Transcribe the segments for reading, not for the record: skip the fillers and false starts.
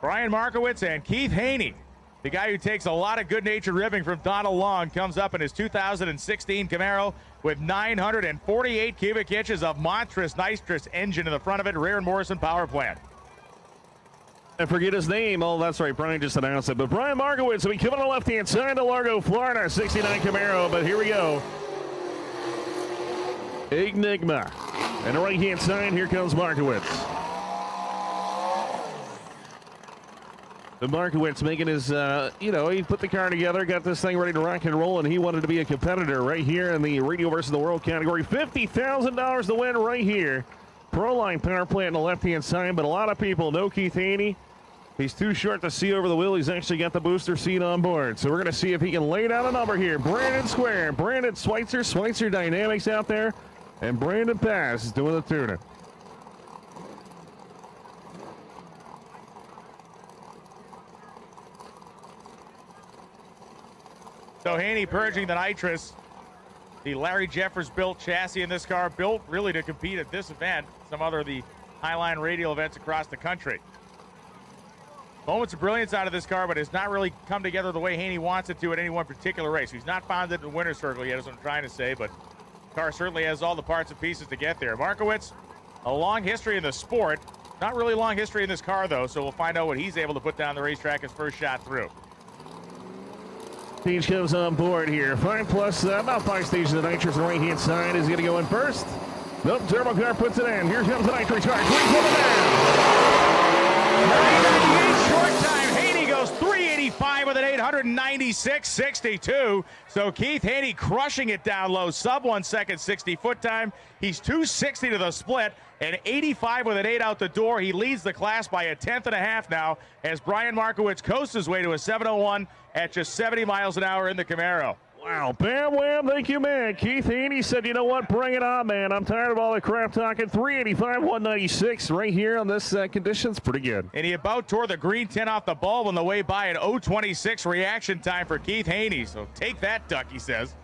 Brian Markowitz and Keith Haney, the guy who takes a lot of good-natured ribbing from Donald Long, comes up in his 2016 Camaro with 948 cubic inches of monstrous nitrous engine in the front of it, rear and Morrison power plant. I forget his name. Oh, that's right. Brian just announced it. But Brian Markowitz will be coming on the left-hand side to Largo, Florida, 69 Camaro. But here we go. Enigma. And the right-hand side, here comes Markowitz. The Markowitz making his, he put the car together, got this thing ready to rock and roll, and he wanted to be a competitor right here in the Radio versus the World category. $50,000 to win right here. Proline power plant on the left-hand side, but a lot of people know Keith Haney. He's too short to see over the wheel. He's actually got the booster seat on board. So we're going to see if he can lay down a number here. Brandon Square, Brandon Schweitzer Dynamics out there, and Brandon Pass is doing the tuning. So Haney purging the nitrous. The Larry Jeffers built chassis in this car, built really to compete at this event, some other of the Highline Radial events across the country. Moments of brilliance out of this car, but it's not really come together the way Haney wants it to at any one particular race. He's not found it in the winner's circle yet, is what I'm trying to say, but the car certainly has all the parts and pieces to get there. Markowitz, a long history in the sport. Not really long history in this car, though, so we'll find out what he's able to put down the racetrack his first shot through. Stage comes on board here. About 5 stages of nitrous on the right-hand side. Is he going to go in first? Nope, Turbo Car puts it in. Here comes the nitrous car. 998 short time. Haney goes 385 with an 896.62. So Keith Haney crushing it down low. Sub 1 second 60 foot time. He's 260 to the split and 85 with an 8 out the door. He leads the class by a 1/10.5 now as Brian Markowitz coasts his way to a 7:01 at just 70 miles an hour in the Camaro. Wow, bam, wham, thank you, man. Keith Haney said, you know what, bring it on, man. I'm tired of all the crap talking. 385, 196 right here on this conditions. Pretty good. And he about tore the green tint off the bulb on the way by at 0:26 reaction time for Keith Haney. So take that, Duck, he says.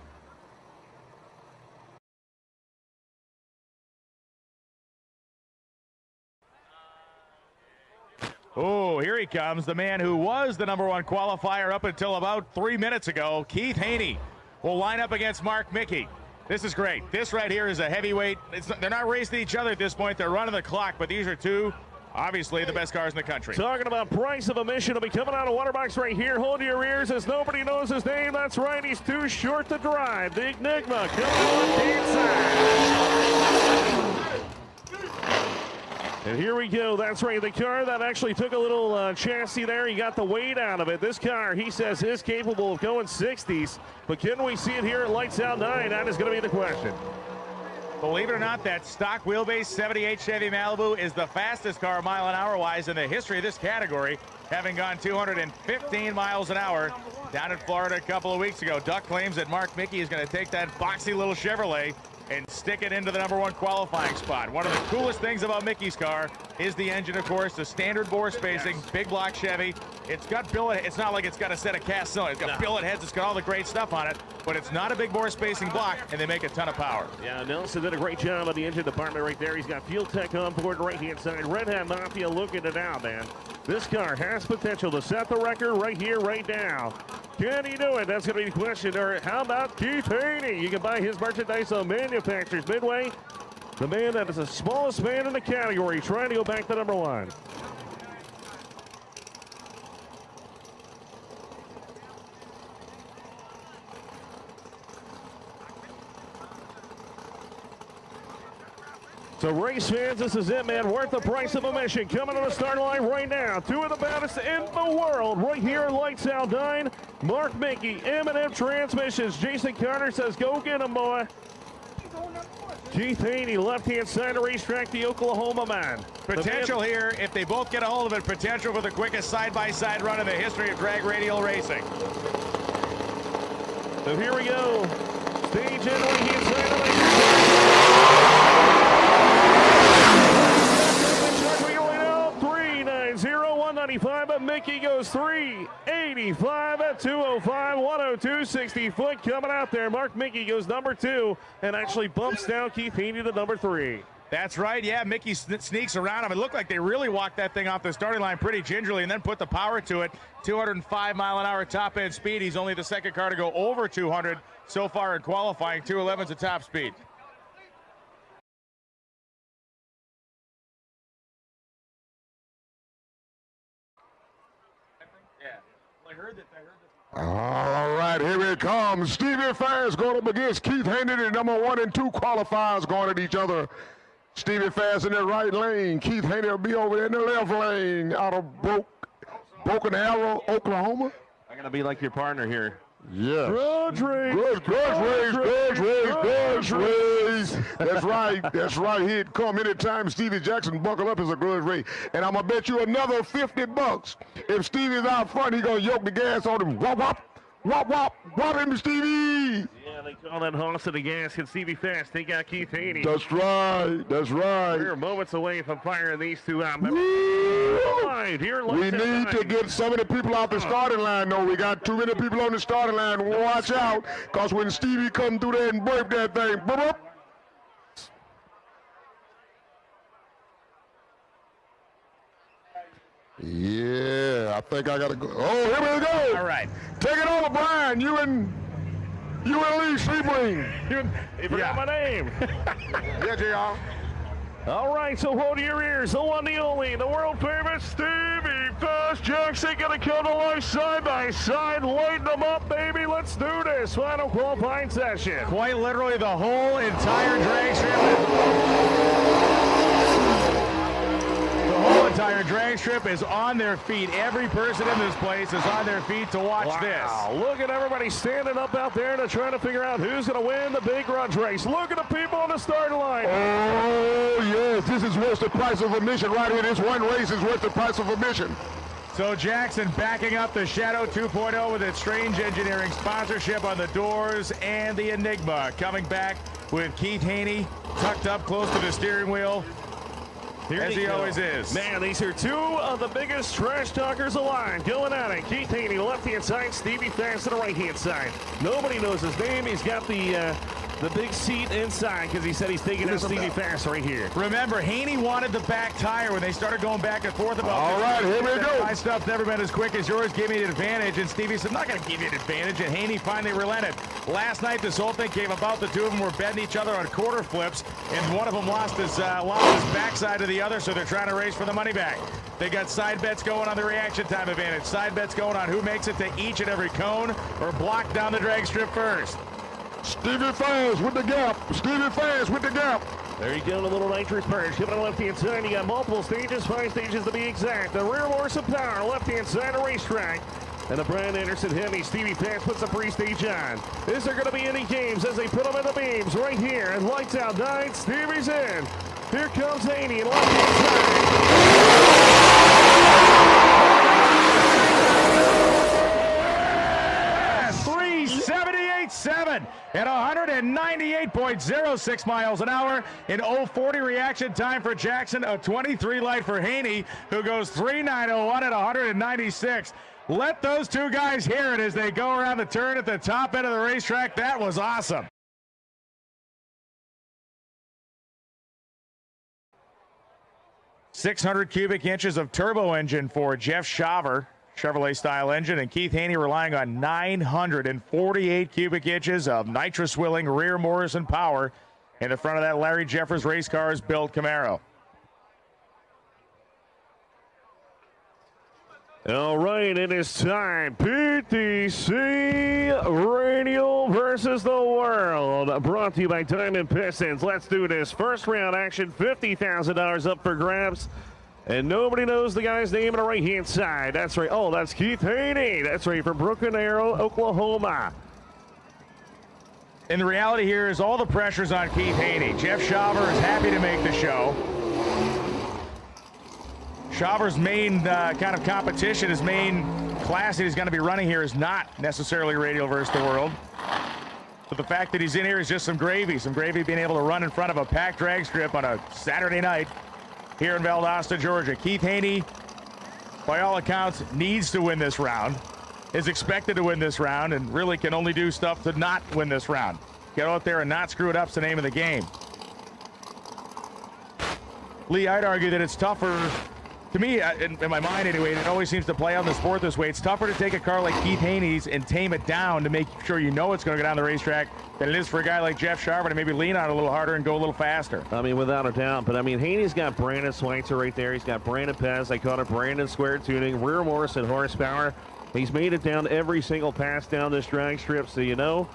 Oh, here he comes, the man who was the #1 qualifier up until about 3 minutes ago. Keith Haney will line up against Mark Mickey. This is great. This right here is a heavyweight. They're not racing each other at this point. They're running the clock, but these are two, obviously, the best cars in the country. Talking about price of admission, will be coming out of Waterbox right here. Hold your ears as nobody knows his name. That's right, he's too short to drive. The Enigma coming on the inside. And here we go. That's right. The car that actually took a little chassis there. He got the weight out of it. This car, he says, is capable of going 60s. But can we see it here at Lights Out 9? That is going to be the question. Believe it or not, that stock wheelbase 78 Chevy Malibu is the fastest car mile an hour wise in the history of this category, having gone 215 miles an hour down in Florida a couple of weeks ago. Duck claims that Mark Mickey is going to take that boxy little Chevrolet and stick it into the #1 qualifying spot. One of the coolest things about Mickey's car is the engine, of course, the standard bore spacing, big block Chevy. It's got billet. It's not like it's got a set of cast cylinders. It's got billet heads. It's got all the great stuff on it, but it's not a big bore spacing block, and they make a ton of power. Yeah, Nelson did a great job on the engine department right there. He's got Fuel Tech on board right-hand side. Red Hat Mafia looking it out, man. This car has potential to set the record right here, right now. Can he do it? That's going to be the question. Or how about Keith Haney? You can buy his merchandise on Manufacturers Midway. The man that is the smallest man in the category, trying to go back to #1. So race fans, this is it, man. Worth the price of admission. Coming to the start line right now. Two of the baddest in the world right here at Lights Out 9. Mark Mickey, M&M Transmissions. Jason Carter says, go get him, boy. Keith Haney, left-hand side of racetrack, the Oklahoma man. Potential here, if they both get a hold of it, potential for the quickest side-by-side run in the history of drag radial racing. So here we go. Stage in, right-hand side of racetrack. But Mickey goes 385 at 205, 102, 60 foot coming out there. Mark Mickey goes #2 and actually bumps down Keith Haney to #3. That's right. Yeah, Mickey sneaks around him. It looked like they really walked that thing off the starting line pretty gingerly and then put the power to it. 205-mile-an-hour top-end speed. He's only the second car to go over 200 so far in qualifying. 211's a top speed. All right, here it comes. Stevie Fast going up against Keith Haney. The number 1 and 2 qualifiers going at each other. Stevie Fast in the right lane. Keith Haney will be over there in the left lane out of Broken Arrow, Oklahoma. I'm going to be like your partner here. Yes. Grudge race. Grudge race. That's right. That's right. He'd come anytime Stevie Jackson buckle up as a grudge race. And I'm going to bet you another $50. If Stevie's out front, he's going to yoke the gas on him. Wop, wop. Wop, wop. Wop him, Stevie. Yeah, they call that horse to the gas. Can Stevie Fast take out Keith Haney? That's right. That's right. We're moments away from firing these two out. We need to get some of the people out the starting line, though. We got too many people on the starting line. Watch out, because when Stevie come through there and break that thing, boop, boop. Yeah, I think I got to go. Oh, here we go. All right. Take it over, Brian. You and Lee Sebring. You forgot my name. Yeah, JR. All right, so hold your ears. The one, the only, the world famous Stevie Fast Jackson gonna come to life side by side. Lighten them up, baby. Let's do this. Final qualifying session. Quite literally the whole entire drag strip. The whole entire drag strip is on their feet. Every person in this place is on their feet to watch this. Look at everybody standing up out there to try to figure out who's going to win the big grudge race. Look at the people on the starting line. Oh, yes. This is worth the price of admission right here. This one race is worth the price of admission. So Jackson backing up the Shadow 2.0 with its Strange Engineering sponsorship on the doors and the Enigma. Coming back with Keith Haney tucked up close to the steering wheel. Here as he always is. Man, these are two of the biggest trash talkers alive going at it. Keith Haney, the left-hand side, Stevie Fast to the right-hand side. Nobody knows his name. He's got the big seat inside because he said he's taking out Stevie Fast right here. Remember, Haney wanted the back tire when they started going back and forth about all right, here we go. My stuff's never been as quick as yours. Give me an advantage. And Stevie said, I'm not going to give you an advantage. And Haney finally relented. Last night, this whole thing came about. The two of them were betting each other on quarter flips, and one of them lost his backside to the other, so they're trying to race for the money back. They got side bets going on the reaction time advantage. Side bets going on who makes it to each and every cone or block down the drag strip first. Stevie Fast with the gap. Stevie Fast with the gap. There you go, the little nitrous purge. Coming on the left-hand side, you got multiple stages, 5 stages to be exact. The rear horse of power, left-hand side of racetrack. And the Brian Anderson Heavy, Stevie Fast puts the pre-stage on. Is there going to be any games as they put them in the beams right here? And lights out, nine, Stevie's in. Here comes Haney and left-hand side. 378.7 at 198.06 miles an hour. In 040 reaction time for Jackson, a 23 light for Haney, who goes 3.901 at 196. Let those two guys hear it as they go around the turn at the top end of the racetrack. That was awesome. .600 cubic inches of turbo engine for Jeff Shaver, Chevrolet style engine, and Keith Haney relying on 948 cubic inches of nitrous willing rear Morrison power in the front of that Larry Jeffers Race Cars built Camaro. All right, it is time. PTC Radial versus the World. Brought to you by Diamond Pistons. Let's do this. First round action, $50,000 up for grabs. And nobody knows the guy's name on the right-hand side. That's right. Oh, that's Keith Haney. That's right, from Broken Arrow, Oklahoma. And the reality here is all the pressure's on Keith Haney. Jeff Shaver is happy to make the show. Shaver's main kind of competition, his main class that he's going to be running here is not necessarily Radial versus the World. But the fact that he's in here is just some gravy being able to run in front of a packed drag strip on a Saturday night here in Valdosta, Georgia. Keith Haney, by all accounts, needs to win this round, is expected to win this round, and really can only do stuff to not win this round. Get out there and not screw it up's the name of the game. Lee, I'd argue that it's tougher, to me, in my mind anyway, and it always seems to play on the sport this way, it's tougher to take a car like Keith Haney's and tame it down to make sure you know it's going to go down the racetrack than it is for a guy like Jeff Sharman to maybe lean on it a little harder and go a little faster. I mean, without a doubt. But, I mean, Haney's got Brandon Schweitzer right there. He's got Brandon Pez. They call it Brandon Square Tuning. Rear Morrison horsepower. He's made it down every single pass down this drag strip, so you know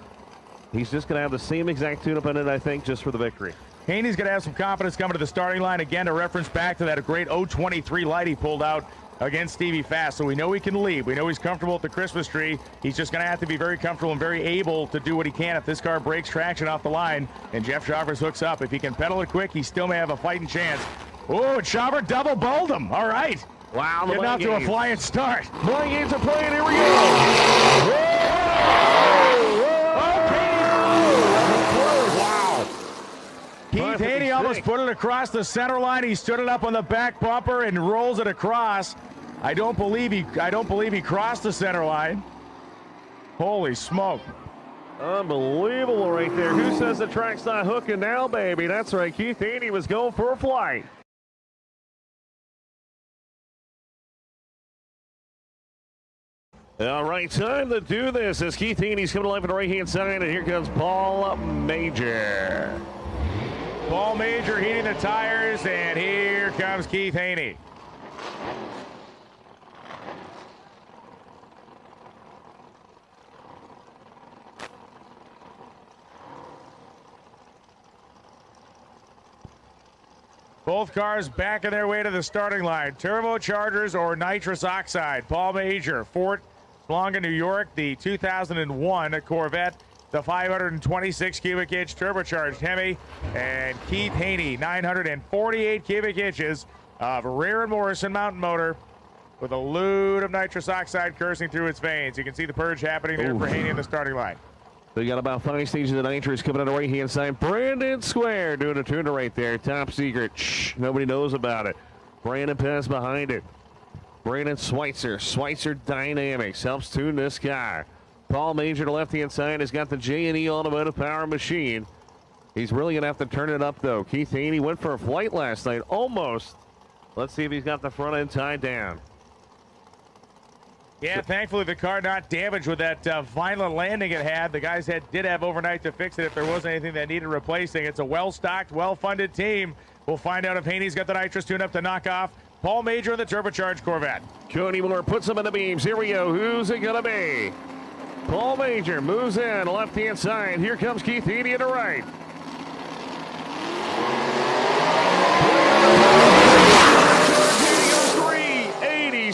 he's just going to have the same exact tune-up in it, I think, just for the victory. Haney's going to have some confidence coming to the starting line. Again, to reference back to that great 023 light he pulled out against Stevie Fast. So we know he can lead. We know he's comfortable at the Christmas tree. He's just going to have to be very comfortable and very able to do what he can if this car breaks traction off the line and Jeff Schaffers hooks up. If he can pedal it quick, he still may have a fighting chance. Oh, Schaffers double bowled him. All right. Wow. Getting off to a flying start. Blind games are playing. Here we go. Keith Haney almost put it across the center line. He stood it up on the back bumper and rolls it across. I don't believe he crossed the center line. Holy smoke. Unbelievable right there. Who says the track's not hooking now, baby? That's right. Keith Haney was going for a flight. All right, time to do this as Keith Haney's coming to life on the right-hand side, and here comes Paul Major. Paul Major heating the tires, and here comes Keith Haney. Both cars back in their way to the starting line. Turbochargers or nitrous oxide. Paul Major, Fort Blanca, New York, the 2001 Corvette, the 526 cubic inch turbocharged Hemi, and Keith Haney, 948 cubic inches of rear and Morrison mountain motor with a load of nitrous oxide coursing through its veins. You can see the purge happening there for Haney in the starting line. They got about 5 stages of nitrous coming on the right-hand side. Brandon Square doing a tuner right there. Top secret. Shh, nobody knows about it. Brandon Pez behind it. Brandon Schweitzer. Schweitzer Dynamics helps tune this car. Paul Major, the left-hand side, has got the J&E Automotive Power Machine. He's really going to have to turn it up, though. Keith Haney went for a flight last night, almost. Let's see if he's got the front end tied down. Yeah, thankfully the car not damaged with that violent landing it had. The guys did have overnight to fix it if there wasn't anything that needed replacing. It's a well-stocked, well-funded team. We'll find out if Haney's got the nitrous tune-up to knock off Paul Major in the turbocharged Corvette. Cody Miller puts him in the beams. Here we go. Who's it going to be? Paul Major moves in, left-hand side. Here comes Keith Haney to the right.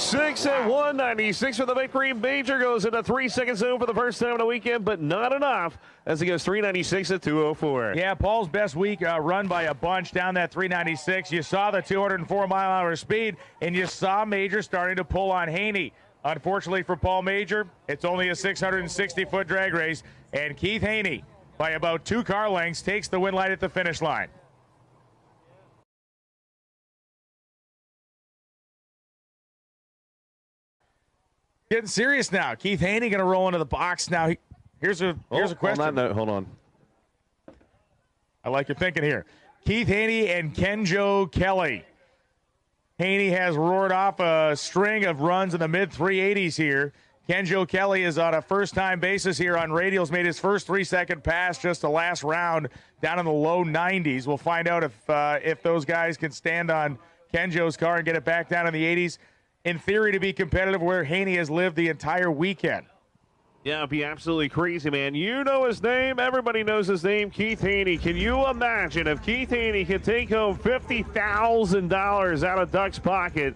386 and 196 for the victory. Major goes into 3-second zone for the first time in the weekend, but not enough as he goes 396 at 204. Yeah, Paul's best week run by a bunch down that 396. You saw the 204-mile-an-hour speed, and you saw Major starting to pull on Haney. Unfortunately for Paul Major, it's only a 660-foot drag race, and Keith Haney, by about 2 car lengths, takes the win light at the finish line. Getting serious now. Keith Haney going to roll into the box now. Here's a question. On that note, hold on. I like your thinking here. Keith Haney and Kenjo Kelly. Haney has roared off a string of runs in the mid-380s here. Kenjo Kelly is on a first-time basis here on Radial's made his first 3-second pass just the last round down in the low 90s. We'll find out if those guys can stand on Kenjo's car and get it back down in the 80s. In theory, to be competitive where Haney has lived the entire weekend. Yeah, it'd be absolutely crazy, man. You know his name. Everybody knows his name, Keith Haney. Can you imagine if Keith Haney could take home $50,000 out of Duck's pocket?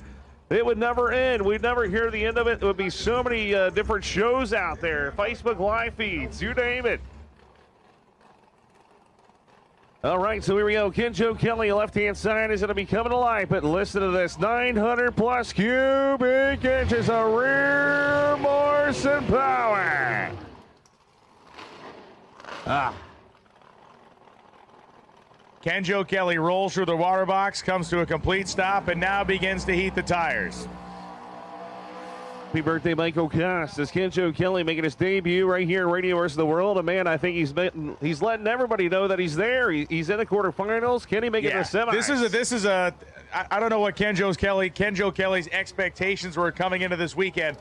It would never end. We'd never hear the end of it. There would be so many different shows out there, Facebook Live feeds, you name it. All right, so here we go. Kenjo Kelly, left-hand side, is going to be coming to life. But listen to this, 900-plus cubic inches of rear Morrison power. Kenjo Kelly rolls through the water box, comes to a complete stop, and now begins to heat the tires. Happy birthday, Michael Koss. This Kenjo Kelly making his debut right here in Radio versus the World. And man, I think he's letting everybody know that he's there. He's in the quarterfinals. Can he make it to the semis? This is a I don't know what Kenjo Kelly's expectations were coming into this weekend.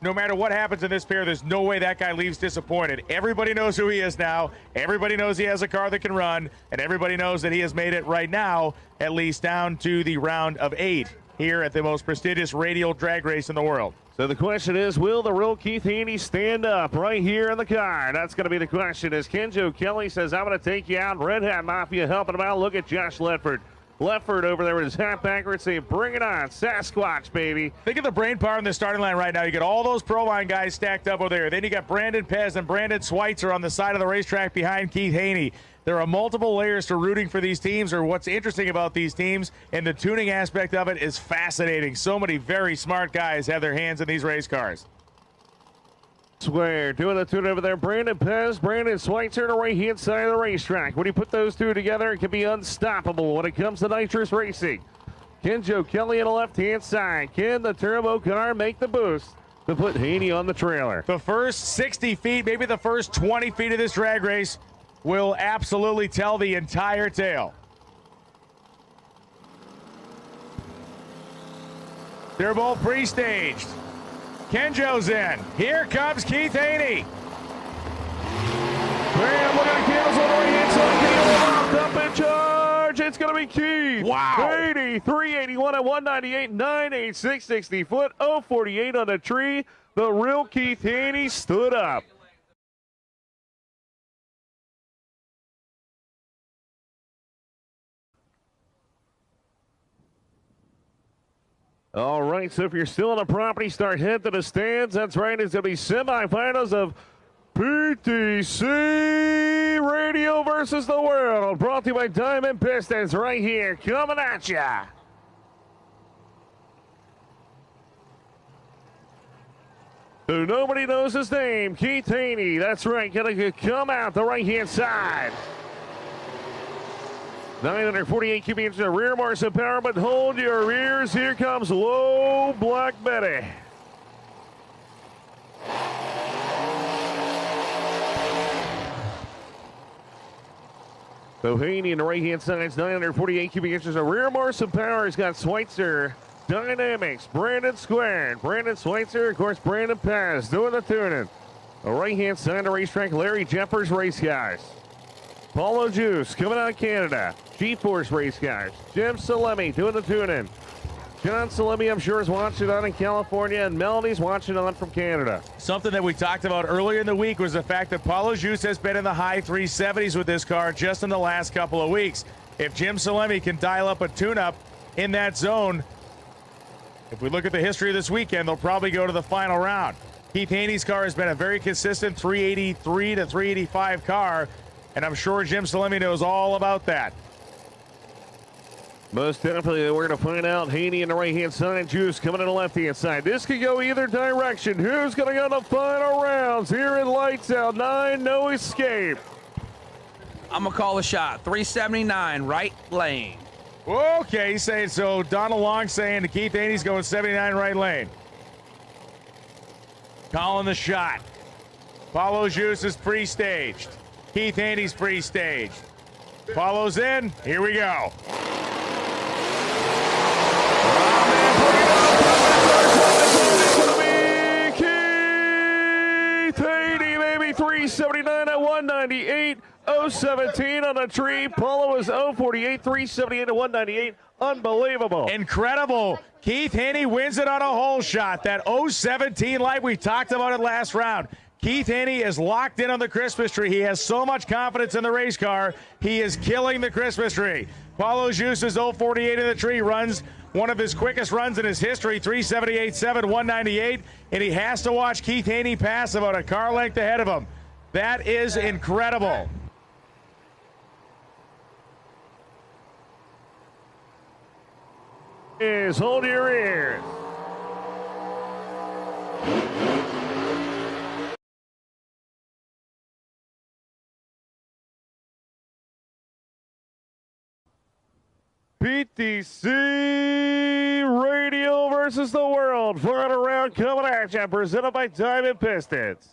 No matter what happens in this pair, there's no way that guy leaves disappointed. Everybody knows who he is now. Everybody knows he has a car that can run, and everybody knows that he has made it right now, at least down to the round of 8 here at the most prestigious radial drag race in the world. So the question is, will the real Keith Haney stand up right here in the car? That's going to be the question as Kenjo Kelly says, I'm going to take you out. Red Hat Mafia helping him out. Look at Josh Ledford. Lefford over there with his half backwards saying, bring it on, Sasquatch, baby. Think of the brain power in the starting line right now. You got all those Pro Line guys stacked up over there. Then you got Brandon Pez and Brandon Schweitzer on the side of the racetrack behind Keith Haney. There are multiple layers to rooting for these teams, or what's interesting about these teams, and the tuning aspect of it is fascinating. So many very smart guys have their hands in these race cars. Swear, doing the tune over there. Brandon Pez, Brandon Schweitzer on the right-hand side of the racetrack. When you put those two together, it can be unstoppable when it comes to nitrous racing. Kenjo Kelly on the left-hand side. Can the turbo car make the boost to put Haney on the trailer? The first 60 feet, maybe the first 20 feet of this drag race will absolutely tell the entire tale. They're both pre-staged. Kenjo's in. Here comes Keith Haney. Graham, look at the candles on the right-hand side. Up in charge. It's going to be Keith. Wow. 80, 381 at 198, 986, 60 foot, 048 on the tree. The real Keith Haney stood up. All right, so if you're still on the property, start head to the stands. That's right, it's going to be semifinals of PTC Radio versus the World. Brought to you by Diamond Pistons right here, coming at ya. So nobody knows his name, Keith Haney. That's right, going to come out the right-hand side. 948 cubic inches of rear Marsa power, but hold your ears. Here comes Low Black Betty. So Haney in the right-hand side is 948 cubic inches of rear Marsa power. He's got Schweitzer, Dynamics, Brandon Squared, Brandon Schweitzer, of course, Brandon Paz doing the tuning. The right-hand side of the racetrack, Larry Jeffers Race Guys. Paulo Juice coming out of Canada. G-Force Race Guys. Jim Salemi doing the tuning. John Salemi, I'm sure, is watching on in California, and Melody's watching on from Canada. Something that we talked about earlier in the week was the fact that Paulo Juice has been in the high 370s with this car just in the last couple of weeks. If Jim Salemi can dial up a tune-up in that zone, if we look at the history of this weekend, they'll probably go to the final round. Keith Haney's car has been a very consistent 383 to 385 car, and I'm sure Jim Salemi knows all about that. Most definitely, we're going to find out. Haney in the right-hand side, Juice coming in the left-hand side. This could go either direction. Who's going to go to the final rounds here in Lights Out 9? No escape. I'm going to call a shot. 379, right lane. Okay, he's saying so. Donald Long saying to Keith Haney's going 79 right lane. Calling the shot. Paulo Juice is pre-staged. Keith Haney's pre-staged. Paulo's in. Here we go. Keith Haney, maybe 379 at 198. 017 on the tree. Paulo is 048, 378 to 198. Unbelievable. Incredible. Keith Haney wins it on a hole shot. That 017 light, we talked about it last round. Keith Haney is locked in on the Christmas tree. He has so much confidence in the race car. He is killing the Christmas tree. Paulo Juice is 048 in the tree, runs one of his quickest runs in his history, 378.7, 198, and he has to watch Keith Haney pass about a car length ahead of him. That is incredible. Hold your ears. PTC Radio versus versus the world. Florida round coming at you, presented by Diamond Pistons.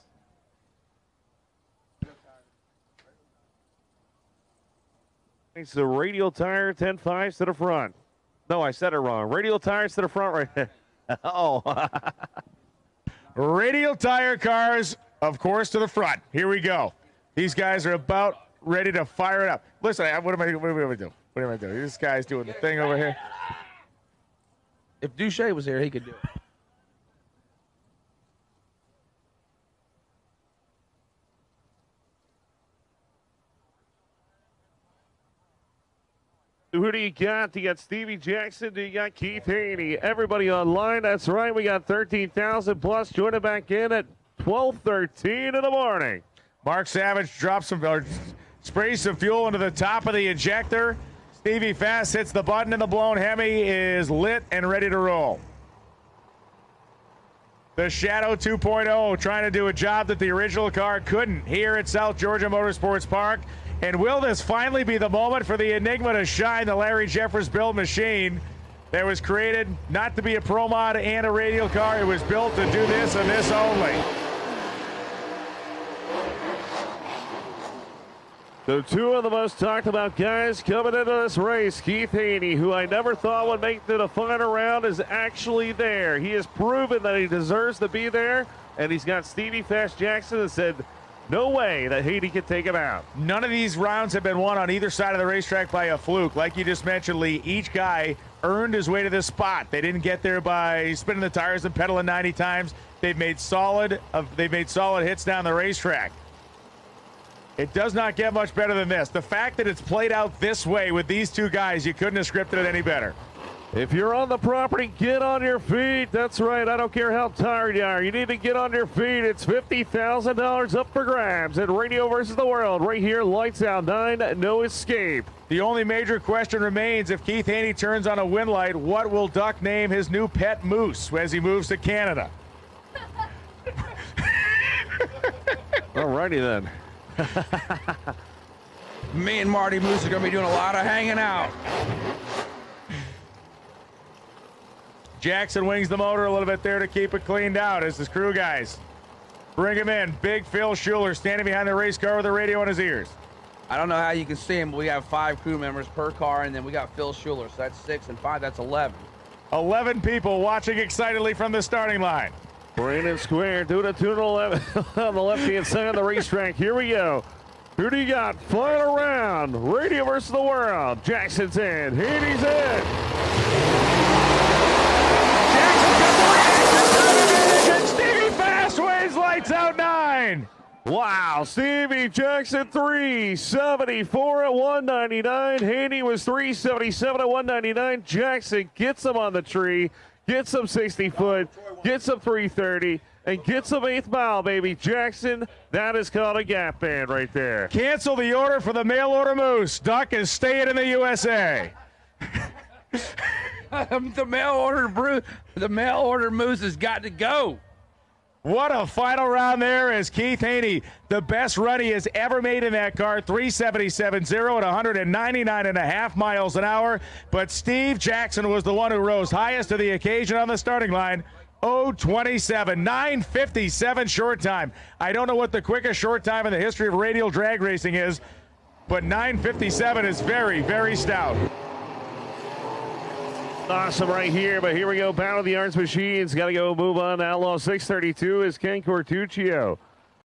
It's the Radial tire, 10.5s to the front. No, I said it wrong. Radial tires to the front right there. Oh. Radial tire cars, of course, to the front. Here we go. These guys are about ready to fire it up. Listen, what am I doing? What am I doing? This guy's doing the thing over here. If Duche was here, he could do it. Who do you got? Do you got Stevie Jackson? Do you got Keith Haney? Everybody online. That's right. We got 13,000 plus joining back in at 12:13 in the morning. Mark Savage drops some, or sprays some fuel into the top of the ejector. Stevie Fast hits the button and the blown Hemi is lit and ready to roll. The Shadow 2.0 trying to do a job that the original car couldn't here at South Georgia Motorsports Park. And will this finally be the moment for the Enigma to shine, the Larry Jeffers build machine that was created not to be a Pro Mod and a radial car. It was built to do this and this only. The two of the most talked about guys coming into this race. Keith Haney, who I never thought would make the final round, is actually there. He has proven that he deserves to be there, and he's got Stevie Fast Jackson that said, no way that Haney can take him out. None of these rounds have been won on either side of the racetrack by a fluke. Like you just mentioned, Lee, each guy earned his way to this spot. They didn't get there by spinning the tires and pedaling 90 times. They've made solid hits down the racetrack. It does not get much better than this. The fact that it's played out this way with these two guys, you couldn't have scripted it any better. If you're on the property, get on your feet. That's right. I don't care how tired you are. You need to get on your feet. It's $50,000 up for grabs at Radio versus the World. Right here, lights out 9, no escape. The only major question remains, if Keith Haney turns on a win light, what will Duck name his new pet moose as he moves to Canada? All righty then. Me and Marty Moose are going to be doing a lot of hanging out. Jackson wings the motor a little bit there to keep it cleaned out as his crew guys bring him in. Big Phil Schuler standing behind the race car with the radio in his ears. I don't know how you can see him, but we have 5 crew members per car, and then we got Phil Schuler, so that's 6 and 5, that's 11. 11 people watching excitedly from the starting line. Brandon Square doing a 2-11 on the left-hand side of the racetrack. Here we go. Who do you got? Final round. Radio versus the World. Jackson's in. Haney's in. Stevie Fast wins, lights out 9. Wow, Stevie Jackson 374 at 199. Haney was 377 at 199. Jackson gets him on the tree, gets him 60 foot, gets him 330, and gets him 8th mile, baby. Jackson, that is called a gap band right there. Cancel the order for the mail order moose. Duck is staying in the USA. The mail order moose has got to go. What a final round there as Keith Haney, the best run he has ever made in that car, 377.0 at 199.5 miles an hour. But Steve Jackson was the one who rose highest to the occasion on the starting line. 0:27, 9:57 short time. I don't know what the quickest short time in the history of radial drag racing is, but 9:57 is very, very stout. Awesome right here, but here we go. Battle of the Arts Machines. Got to go move on. Outlaw 632 is Ken Cortuccio.